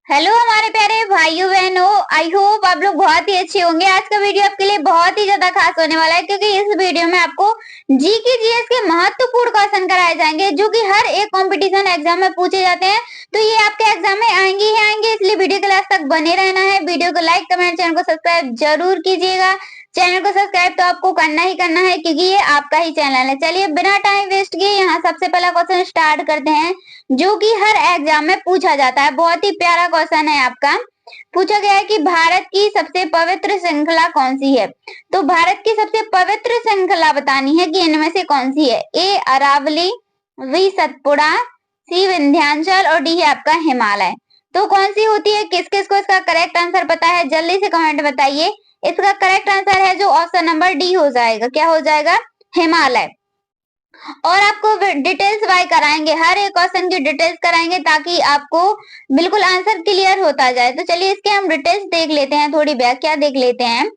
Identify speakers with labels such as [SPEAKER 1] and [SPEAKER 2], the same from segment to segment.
[SPEAKER 1] Hello हमारे प्यारे भाइयों बहनों, आई होप आप लोग बहुत ही अच्छे होंगे। आज का वीडियो आपके लिए बहुत ही ज्यादा खास होने वाला है क्योंकि इस वीडियो में आपको जी के जीएस के महत्वपूर्ण क्वेश्चन कराए जाएंगे जो कि हर एक कंपटीशन एग्जाम में पूछे जाते हैं। तो ये आपके एग्जाम में आएंगे ही आएंगे, इसलिए वीडियो के लास्ट तक बने रहना है। वीडियो को लाइक कमेंट चैनल को सब्सक्राइब जरूर कीजिएगा। चैनल को सब्सक्राइब तो आपको करना ही करना है क्योंकि ये आपका ही चैनल है। चलिए बिना टाइम वेस्ट किए यहाँ सबसे पहला क्वेश्चन स्टार्ट करते हैं जो कि हर एग्जाम में पूछा जाता है। बहुत ही प्यारा क्वेश्चन है आपका। पूछा गया है कि भारत की सबसे पवित्र श्रृंखला कौन सी है। तो भारत की सबसे पवित्र श्रृंखला बतानी है कि इनमें से कौन सी है। ए अरावली, बी सतपुड़ा, सी विंध्याचल और डी है आपका हिमालय। तो कौन सी होती है, किस किस को इसका करेक्ट आंसर पता है जल्दी से कमेंट बताइए। इसका करेक्ट आंसर है जो ऑप्शन नंबर डी हो जाएगा। क्या हो जाएगा? हिमालय। और आपको डिटेल्स वाई कराएंगे, हर एक क्वेश्चन की डिटेल्स कराएंगे ताकि आपको बिल्कुल आंसर क्लियर होता जाए। तो चलिए इसके हम डिटेल्स देख लेते हैं, थोड़ी व्याख्या देख लेते हैं।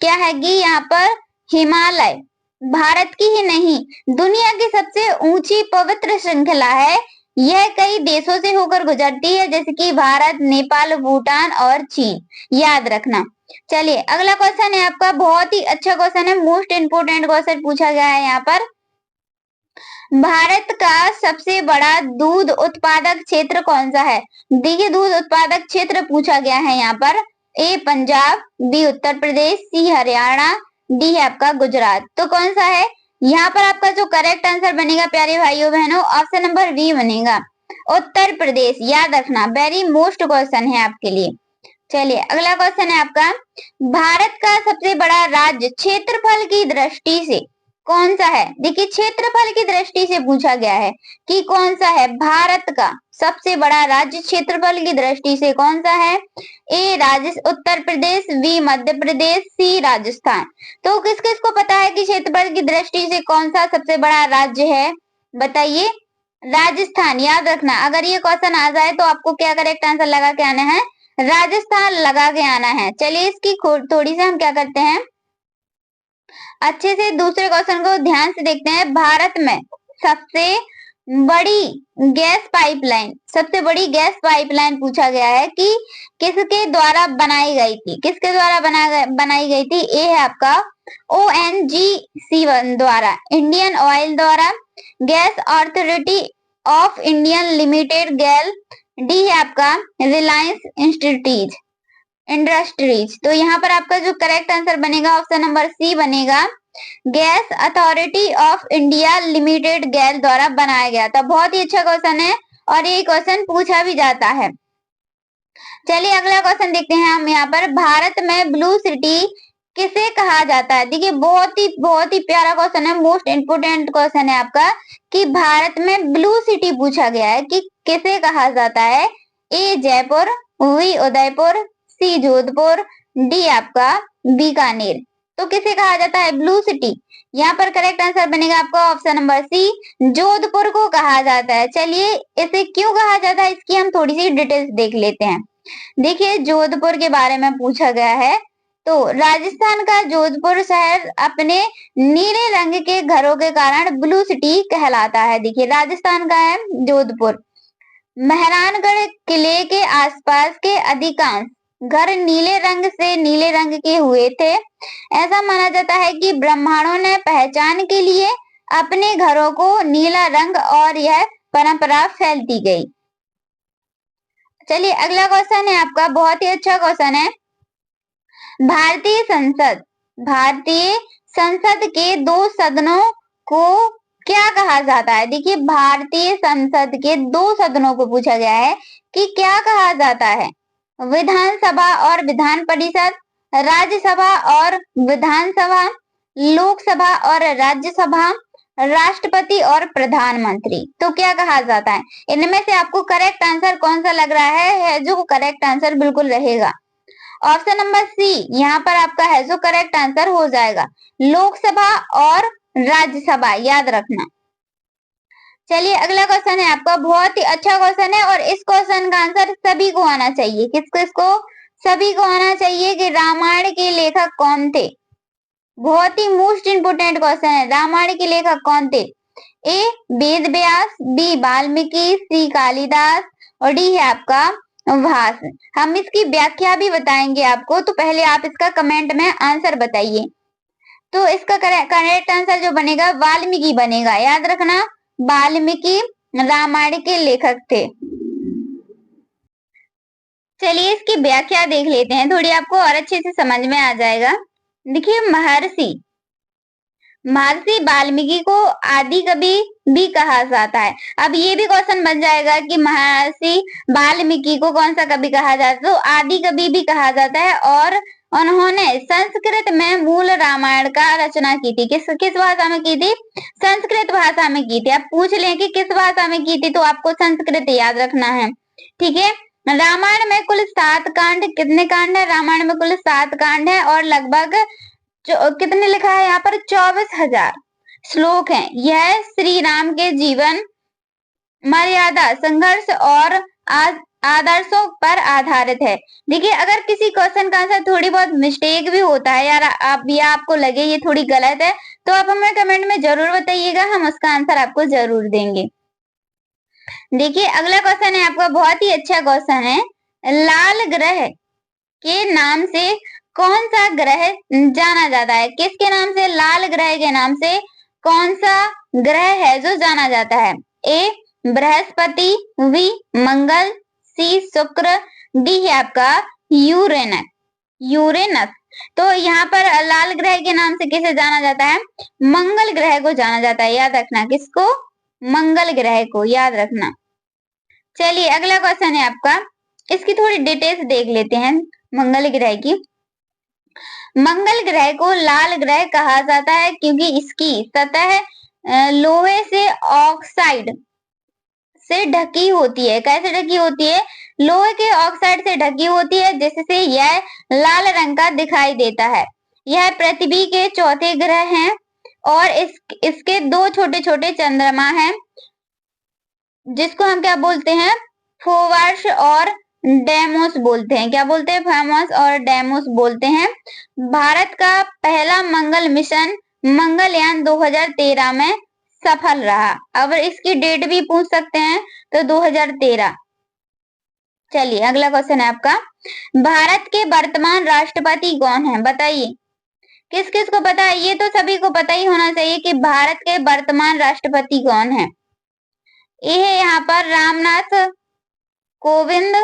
[SPEAKER 1] क्या है कि यहाँ पर हिमालय भारत की ही नहीं दुनिया की सबसे ऊंची पवित्र श्रृंखला है। यह कई देशों से होकर गुजरती है जैसे कि भारत, नेपाल, भूटान और चीन। याद रखना। चलिए अगला क्वेश्चन है आपका, बहुत ही अच्छा क्वेश्चन है, मोस्ट इंपोर्टेंट क्वेश्चन पूछा गया है यहाँ पर। भारत का सबसे बड़ा दूध उत्पादक क्षेत्र कौन सा है। देखिए दूध उत्पादक क्षेत्र पूछा गया है यहाँ पर। ए पंजाब, बी उत्तर प्रदेश, सी हरियाणा, डी है आपका गुजरात। तो कौन सा है यहाँ पर? आपका जो करेक्ट आंसर बनेगा प्यारे भाइयों बहनों, ऑप्शन नंबर बी बनेगा, उत्तर प्रदेश। याद रखना, वेरी मोस्ट क्वेश्चन है आपके लिए। चलिए अगला क्वेश्चन है आपका, भारत का सबसे बड़ा राज्य क्षेत्रफल की दृष्टि से कौन सा है। देखिए क्षेत्रफल की दृष्टि से पूछा गया है कि कौन सा है भारत का सबसे बड़ा राज्य क्षेत्रफल की दृष्टि से कौन सा है। ए उत्तर प्रदेश, बी मध्य प्रदेश, सी राजस्थान। तो किस किस को पता है कि क्षेत्रफल की दृष्टि से कौन सा सबसे बड़ा राज्य है, बताइए। राजस्थान। याद रखना, अगर ये क्वेश्चन आ जाए तो आपको क्या करेक्ट आंसर लगा के आना है, राजस्थान लगा के आना है। चलिए इसकी थोड़ी सी हम क्या करते हैं, अच्छे से दूसरे क्वेश्चन को ध्यान से देखते हैं। भारत में सबसे बड़ी गैस पाइपलाइन, सबसे बड़ी गैस पाइपलाइन पूछा गया है कि किसके द्वारा बनाई गई थी। किसके द्वारा बनाई गई थी। ए है आपका ONGC द्वारा, इंडियन ऑयल द्वारा, gas authority of Indian limited गैल, डी है आपका रिलायंस इंडस्ट्रीज। तो यहाँ पर आपका जो करेक्ट आंसर बनेगा ऑप्शन नंबर सी बनेगा, gas authority of India limited गैल द्वारा बनाया गया था। बहुत ही अच्छा क्वेश्चन है और ये क्वेश्चन पूछा भी जाता है। चलिए अगला क्वेश्चन देखते हैं हम यहाँ पर, भारत में ब्लू सिटी किसे कहा जाता है। देखिए बहुत ही प्यारा क्वेश्चन है, मोस्ट इंपोर्टेंट क्वेश्चन है आपका कि भारत में ब्लू सिटी पूछा गया है कि किसे कहा जाता है। ए जयपुर, बी उदयपुर, सी जोधपुर, डी आपका बीकानेर। तो किसे कहा जाता है ब्लू सिटी। यहाँ पर करेक्ट आंसर बनेगा आपका ऑप्शन नंबर सी, जोधपुर को कहा जाता है। चलिए इसे क्यों कहा जाता है इसकी हम थोड़ी सी डिटेल्स देख लेते हैं। देखिए जोधपुर के बारे में पूछा गया है। तो राजस्थान का जोधपुर शहर अपने नीले रंग के घरों के कारण ब्लू सिटी कहलाता है। देखिए राजस्थान का है जोधपुर। मेहरानगढ़ किले के आसपास के अधिकांश घर नीले रंग के हुए थे। ऐसा माना जाता है कि ब्राह्मणों ने पहचान के लिए अपने घरों को नीला रंग और यह परंपरा फैलती गई। चलिए अगला क्वेश्चन है आपका, बहुत ही अच्छा क्वेश्चन है। भारतीय संसद के दो सदनों को क्या कहा जाता है। देखिए भारतीय संसद के दो सदनों को पूछा गया है कि क्या कहा जाता है। विधानसभा और विधान परिषद, राज्यसभा और विधानसभा, लोकसभा और राज्यसभा, राष्ट्रपति और प्रधानमंत्री। तो क्या कहा जाता है इनमें से आपको करेक्ट आंसर कौन सा लग रहा है जो करेक्ट आंसर बिल्कुल रहेगा। ऑप्शन नंबर सी यहाँ पर आपका है जो करेक्ट आंसर हो जाएगा, लोकसभा और राज्यसभा। याद रखना। चलिए अगला क्वेश्चन है आपका, बहुत ही अच्छा क्वेश्चन है और इस क्वेश्चन का आंसर सभी को आना चाहिए। किसको? सभी को आना चाहिए कि रामायण के लेखक कौन थे। बहुत ही मोस्ट इंपोर्टेंट क्वेश्चन है, रामायण के लेखक कौन थे। ए वेद व्यास, बी वाल्मीकि, सी कालिदास और डी है आपका भास। हम इसकी व्याख्या भी बताएंगे आपको, तो पहले आप इसका कमेंट में आंसर बताइए। तो इसका करेक्ट आंसर जो बनेगा वाल्मीकि बनेगा, याद रखना वाल्मीकि रामायण के लेखक थे। चलिए इसकी व्याख्या देख लेते हैं, थोड़ी आपको और अच्छे से समझ में आ जाएगा। देखिए महर्षि वाल्मीकि को आदि कवि भी कहा जाता है। अब ये भी क्वेश्चन बन जाएगा कि महर्षि वाल्मीकि को कौन सा कवि कहा जाता है, तो आदि कवि भी कहा जाता है। और उन्होंने संस्कृत में मूल रामायण का रचना की थी। किस भाषा में की थी? संस्कृत भाषा में की थी। आप पूछ लें कि किस भाषा में की थी, तो आपको संस्कृत याद रखना है। ठीक है। रामायण में कुल 7 कांड, कितने कांड है? रामायण में कुल 7 कांड है और लगभग कितने लिखा है यहाँ पर? 24,000 श्लोक हैं। यह श्री राम के जीवन, मर्यादा, संघर्ष और आदर्शों पर आधारित है। देखिए अगर किसी क्वेश्चन का आंसर थोड़ी बहुत मिस्टेक भी होता है यार, आपको लगे ये थोड़ी गलत है, तो आप हमें कमेंट में जरूर बताइएगा, हम उसका आंसर आपको जरूर देंगे। देखिए अगला क्वेश्चन है आपका, बहुत ही अच्छा क्वेश्चन है। लाल ग्रह के नाम से कौन सा ग्रह जाना जाता है? किसके नाम से? लाल ग्रह के नाम से कौन सा ग्रह है जो जाना जाता है? ए बृहस्पति, बी मंगल, सी शुक्र, डी है आपका यूरेनस। तो यहाँ पर लाल ग्रह के नाम से किसे जाना जाता है? मंगल ग्रह को जाना जाता है, याद रखना। किसको? मंगल ग्रह को, याद रखना। चलिए अगला क्वेश्चन है आपका, इसकी थोड़ी डिटेल्स देख लेते हैं मंगल ग्रह की। मंगल ग्रह को लाल ग्रह कहा जाता है क्योंकि इसकी सतह लोहे से ऑक्साइड से ढकी होती है। कैसे ढकी होती है? लोहे के ऑक्साइड से ढकी होती है, जिससे यह लाल रंग का दिखाई देता है। यह पृथ्वी के चौथे ग्रह हैं और इसके 2 छोटे छोटे चंद्रमा हैं, जिसको हम क्या बोलते हैं? फोवर्स और डेमोस बोलते हैं। क्या बोलते हैं? फोवर्स और डेमोस बोलते हैं। भारत का पहला मंगल मिशन मंगलयान 2013 में सफल रहा। अब इसकी डेट भी पूछ सकते हैं, तो 2013। चलिए अगला क्वेश्चन है आपका, भारत के वर्तमान राष्ट्रपति कौन है? बताइए किस किस को पता है? ये तो सभी को पता ही होना चाहिए कि भारत के वर्तमान राष्ट्रपति कौन है। ये है यहाँ पर रामनाथ कोविंद,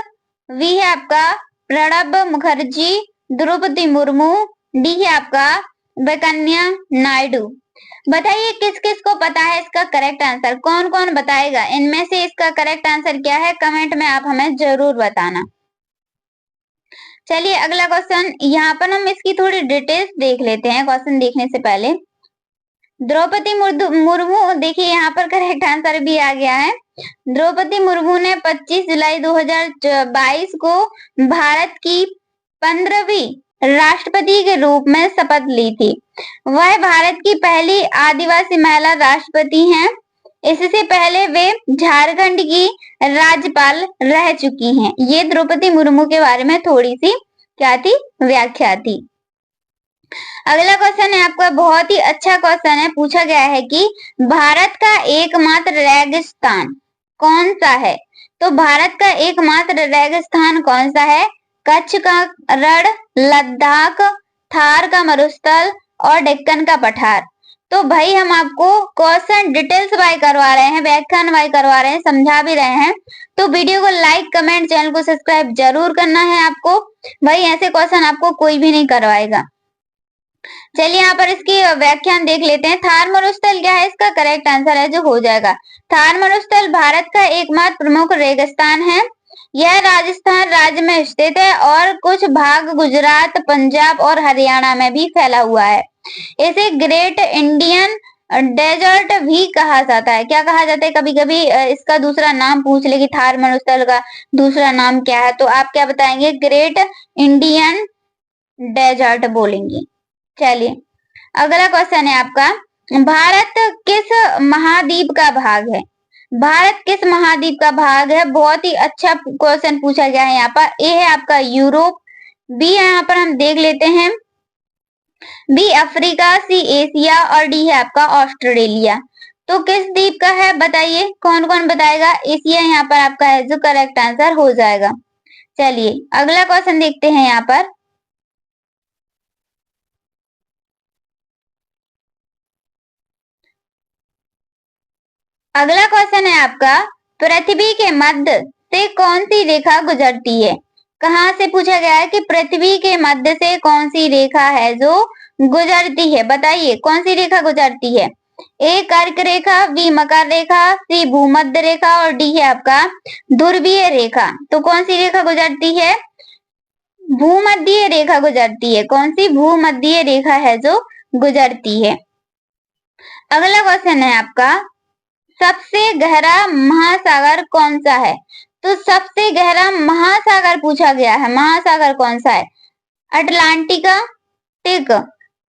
[SPEAKER 1] वी है आपका प्रणब मुखर्जी, द्रौपदी मुर्मू, डी है आपका वेंकैया नायडू। बताइए किस किस को पता है इसका करेक्ट आंसर? कौन कौन बताएगा इनमें से इसका करेक्ट आंसर क्या है? कमेंट में आप हमें जरूर बताना। चलिए अगला क्वेश्चन, यहाँ पर हम इसकी थोड़ी डिटेल्स देख लेते हैं क्वेश्चन देखने से पहले। द्रौपदी मुर्मू, देखिए यहाँ पर करेक्ट आंसर भी आ गया है। द्रौपदी मुर्मू ने 25 जुलाई 2022 को भारत की 15वीं राष्ट्रपति के रूप में शपथ ली थी। वह भारत की पहली आदिवासी महिला राष्ट्रपति हैं। इससे पहले वे झारखंड की राज्यपाल रह चुकी हैं। ये द्रौपदी मुर्मू के बारे में थोड़ी सी क्या थी? व्याख्या थी। अगला क्वेश्चन है आपका, बहुत ही अच्छा क्वेश्चन है। पूछा गया है कि भारत का एकमात्र रेगिस्तान कौन सा है? तो भारत का एकमात्र रेगिस्तान कौन सा है? कच्छ का रण, लद्दाख, थार का मरुस्थल और डेक्कन का पठार। तो भाई हम आपको क्वेश्चन डिटेल्स वाइज करवा रहे हैं, व्याख्यान वाइज करवा रहे हैं, समझा भी रहे हैं। तो वीडियो को लाइक, कमेंट, चैनल को सब्सक्राइब जरूर करना है आपको। भाई ऐसे क्वेश्चन आपको कोई भी नहीं करवाएगा। चलिए यहाँ पर इसकी व्याख्यान देख लेते हैं। थार मरुस्थल क्या है? इसका करेक्ट आंसर है जो हो जाएगा। थार मरुस्थल भारत का एकमात्र प्रमुख रेगिस्तान है। यह राजस्थान राज्य में स्थित है और कुछ भाग गुजरात, पंजाब और हरियाणा में भी फैला हुआ है। इसे ग्रेट इंडियन डेजर्ट भी कहा जाता है। क्या कहा जाता है? कभी कभी इसका दूसरा नाम पूछ ले कि थार मरुस्थल का दूसरा नाम क्या है, तो आप क्या बताएंगे? ग्रेट इंडियन डेजर्ट बोलेंगे। चलिए अगला क्वेश्चन है आपका, भारत किस महाद्वीप का भाग है? भारत किस महाद्वीप का भाग है? बहुत ही अच्छा क्वेश्चन पूछा गया है यहाँ पर। ए है आपका यूरोप, बी है यहाँ पर हम देख लेते हैं, बी अफ्रीका, सी एशिया और डी है आपका ऑस्ट्रेलिया। तो किस द्वीप का है बताइए? कौन कौन बताएगा? एशिया यहाँ पर आपका है जो करेक्ट आंसर हो जाएगा। चलिए अगला क्वेश्चन देखते हैं यहाँ पर। अगला क्वेश्चन है आपका, पृथ्वी के मध्य से कौन सी रेखा गुजरती है? कहाँ से पूछा गया है कि पृथ्वी के मध्य से कौन सी रेखा है जो गुजरती है? बताइए कौन सी रेखा गुजरती है? ए कर्क रेखा, बी मकर रेखा, सी भूमध्य रेखा और डी है आपका ध्रुवीय रेखा। तो कौन सी रेखा गुजरती है? भूमध्य रेखा गुजरती है। कौन सी? भूमध्य रेखा है जो गुजरती है। अगला क्वेश्चन है आपका, सबसे गहरा महासागर कौन सा है? तो सबसे गहरा महासागर पूछा गया है। महासागर कौन सा है? अटलांटिका, टिक,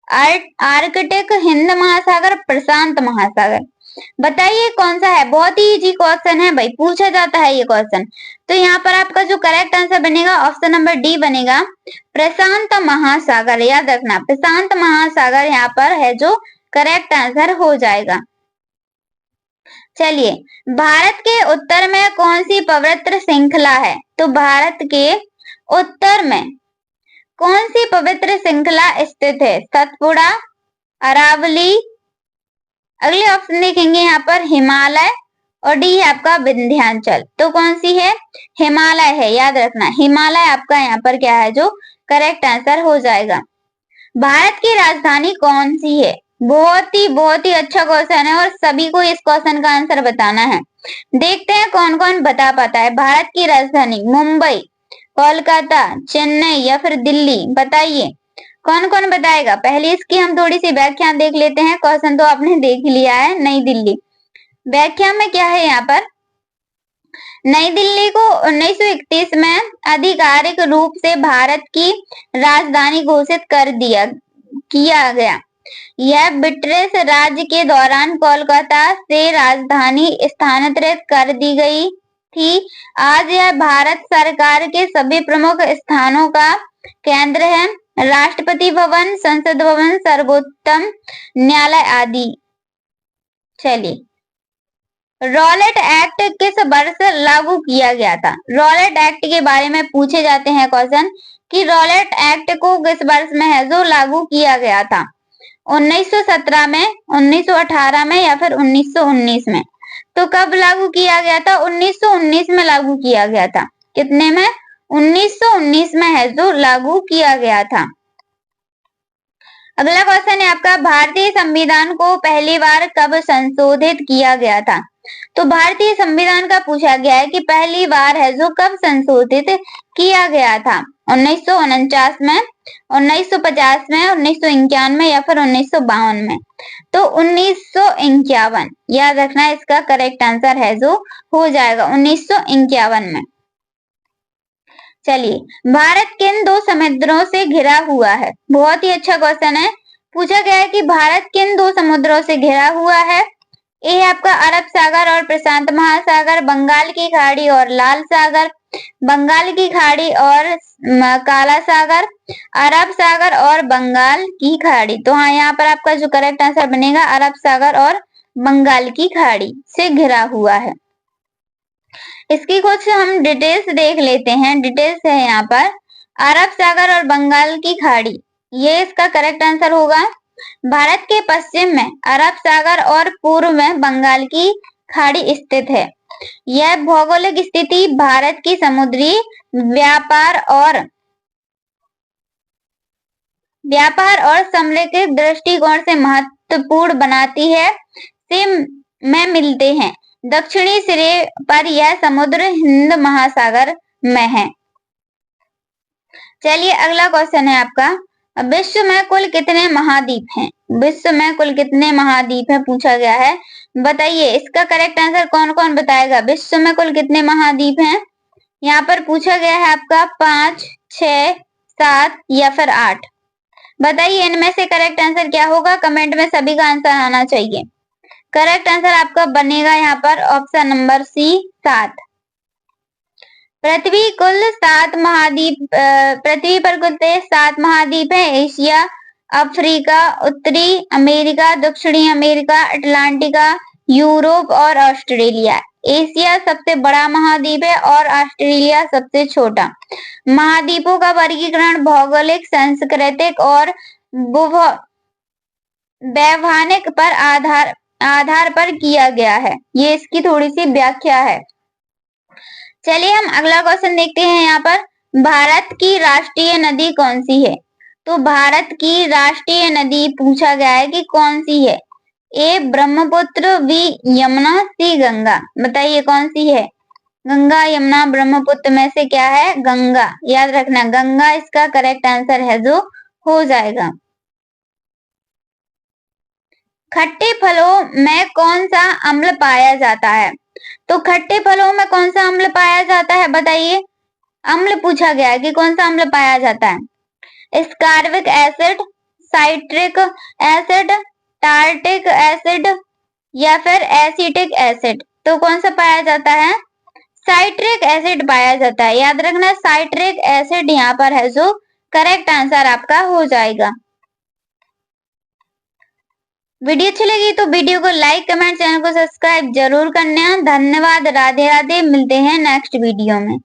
[SPEAKER 1] आर्कटिक, हिंद महासागर, प्रशांत महासागर। बताइए कौन सा है? बहुत ही इजी क्वेश्चन है भाई, पूछा जाता है ये क्वेश्चन। तो यहाँ पर आपका जो करेक्ट आंसर बनेगा ऑप्शन नंबर डी बनेगा, प्रशांत महासागर। याद रखना प्रशांत महासागर यहाँ पर है जो करेक्ट आंसर हो जाएगा। चलिए, भारत के उत्तर में कौन सी पवित्र श्रृंखला है? तो भारत के उत्तर में कौन सी पवित्र श्रृंखला स्थित है? सतपुड़ा, अरावली, अगले ऑप्शन देखेंगे यहाँ पर हिमालय और डी है आपका विंध्याचल। तो कौन सी है? हिमालय है। याद रखना हिमालय आपका यहाँ पर क्या है जो करेक्ट आंसर हो जाएगा। भारत की राजधानी कौन सी है? बहुत ही अच्छा क्वेश्चन है और सभी को इस क्वेश्चन का आंसर बताना है। देखते हैं कौन कौन बता पाता है। भारत की राजधानी मुंबई, कोलकाता, चेन्नई या फिर दिल्ली? बताइए कौन कौन बताएगा। पहले इसकी हम थोड़ी सी व्याख्या देख लेते हैं। क्वेश्चन तो आपने देख लिया है, नई दिल्ली। व्याख्या में क्या है यहाँ पर? नई दिल्ली को 1931 में आधिकारिक रूप से भारत की राजधानी घोषित किया गया। यह ब्रिटिश राज के दौरान कोलकाता से राजधानी स्थानांतरित कर दी गई थी। आज यह भारत सरकार के सभी प्रमुख स्थानों का केंद्र है। राष्ट्रपति भवन, संसद भवन, सर्वोच्च न्यायालय आदि। चलिए, रॉलेट एक्ट किस वर्ष लागू किया गया था? रॉलेट एक्ट के बारे में पूछे जाते हैं क्वेश्चन कि रॉलेट एक्ट को किस वर्ष में है जो लागू किया गया था? 1917 में, 1918 में या फिर 1919 में? तो कब लागू किया गया था? 1919 में लागू किया गया था। कितने में? 1919 में है जो लागू किया गया था। अगला क्वेश्चन है आपका, भारतीय संविधान को पहली बार कब संशोधित किया गया था? तो भारतीय संविधान का पूछा गया है कि पहली बार है जो कब संशोधित किया गया था? 1949 में, 1950 में, 1991 या फिर 1952 में? तो 1951। याद रखना इसका करेक्ट आंसर है जो हो जाएगा 1951 में। चलिए, भारत किन दो समुद्रों से घिरा हुआ है? बहुत ही अच्छा क्वेश्चन है। पूछा गया है कि भारत किन दो समुद्रों से घिरा हुआ है? ये आपका अरब सागर और प्रशांत महासागर, बंगाल की खाड़ी और लाल सागर, बंगाल की खाड़ी और काला सागर, अरब सागर और बंगाल की खाड़ी। तो हाँ, यहाँ पर आपका जो करेक्ट आंसर बनेगा अरब सागर और बंगाल की खाड़ी से घिरा हुआ है। इसकी कुछ हम डिटेल्स देख लेते हैं। डिटेल्स है यहाँ पर, अरब सागर और बंगाल की खाड़ी, ये इसका करेक्ट आंसर होगा। भारत के पश्चिम में अरब सागर और पूर्व में बंगाल की खाड़ी स्थित है। यह भौगोलिक स्थिति भारत की समुद्री व्यापार और सामरिक दृष्टिकोण से महत्वपूर्ण बनाती है से में मिलते हैं। दक्षिणी सिरे पर यह समुद्र हिंद महासागर में है। चलिए, अगला क्वेश्चन है आपका, विश्व में कुल कितने महाद्वीप हैं? विश्व में कुल कितने महाद्वीप हैं पूछा गया है। बताइए इसका करेक्ट आंसर कौन कौन बताएगा। विश्व में कुल कितने महाद्वीप हैं? यहाँ पर पूछा गया है आपका 5, 6, 7 या फिर 8। बताइए इनमें से करेक्ट आंसर क्या होगा। कमेंट में सभी का आंसर आना चाहिए। करेक्ट आंसर आपका बनेगा यहाँ पर ऑप्शन नंबर सी, 7। पृथ्वी पर कुल 7 महाद्वीप है। एशिया, अफ्रीका, उत्तरी अमेरिका, दक्षिणी अमेरिका, अटलांटिका, यूरोप और ऑस्ट्रेलिया। एशिया सबसे बड़ा महाद्वीप है और ऑस्ट्रेलिया सबसे छोटा। महाद्वीपों का वर्गीकरण भौगोलिक, सांस्कृतिक और वैधानिक पर आधार पर किया गया है। ये इसकी थोड़ी सी व्याख्या है। चलिए हम अगला क्वेश्चन देखते हैं। यहाँ पर भारत की राष्ट्रीय नदी कौन सी है? तो भारत की राष्ट्रीय नदी पूछा गया है कि कौन सी है। ए ब्रह्मपुत्र, बी यमुना, सी गंगा। बताइए कौन सी है? गंगा, यमुना, ब्रह्मपुत्र में से क्या है? गंगा। याद रखना गंगा इसका करेक्ट आंसर है जो हो जाएगा। खट्टे फलों में कौन सा अम्ल पाया जाता है? तो खट्टे फलों में कौन सा अम्ल पाया जाता है? बताइए। अम्ल पूछा गया है कि कौन सा अम्ल पाया जाता है। Ascorbic acid, citric acid, tartaric acid या फिर एसिटिक एसिड। तो कौन सा पाया जाता है? साइट्रिक एसिड पाया जाता है। याद रखना साइट्रिक एसिड यहाँ पर है जो करेक्ट आंसर आपका हो जाएगा। वीडियो अच्छी लगी तो वीडियो को लाइक, कमेंट, चैनल को सब्सक्राइब जरूर करना। धन्यवाद। राधे राधे। मिलते हैं नेक्स्ट वीडियो में।